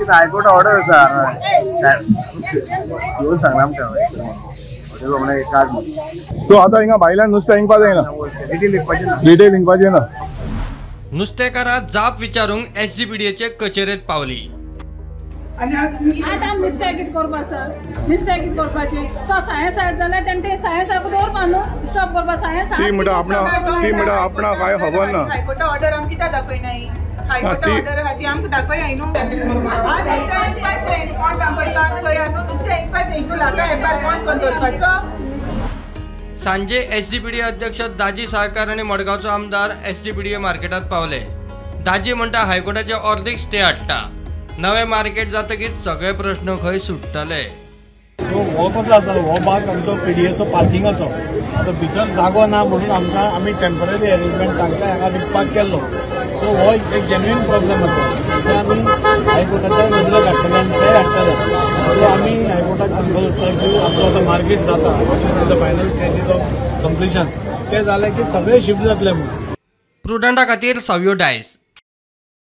High court order so आता हिंगा भायल्यान नुस्तें इंकपा जायना, डिटेल इंकपाचें ना. नुस्तेकारां जाप विचारूंक एसजीपीडीचे कचेरेत पावली. आनी आतां नुस्तें कितें करपा सर, नुस्तें कितें करपाचें तो सायन्स आयज जाल्यार तेंचे सायन्साक दवरपा न्हू, स्टॉप करपा सायन्स. ती म्हणटा आपणा काय खबर ना. हायकोर्ट ऑर्डर आमकां कित्याक दाखयनाय, हायकोर्ट ऑर्डर आहा ती आमकां दाखय न्हू. नुस्तें इंकपाचें कोण दाखयता चोया न्हू, नुस्तें इंकपाचें इंकू लाका एपार कोण कोण दवरपाचो. सांजे एसजीपीडी अध्यक्ष दाजी साळकार आणि मडगावचो आमदार एसजीपीडी मार्केटात पावले. दाजी म्हणटा हायकोर्टाचे अर्देक स्टे हाडटा. नवे मार्केट जातकीच सगळे प्रश्न खंय सुट्टले. सो हो कसो आसा, हो भाग आमचो पीडीएचो पार्किंगाचो. आतां भितर जागो ना म्हणून आमी टेम्पररी अरेंजमेंट तांकां हांगा विकपाक केल्लो. सो हो एक जेन्युइन प्रॉब्लेम आसा, तो आमी हायकोर्टाच्या नजरेक हाडटले आनी ते हाडटले. सो आमी हायकोर्टाक सांगलो की आमचो आतां मार्केट जाता, द फायनल स्टेजीस ऑफ कंप्लिशन ते जाले की सगळे शिफ्ट जातले म्हणून. प्रुडंटा खातीर सव्यो डायस.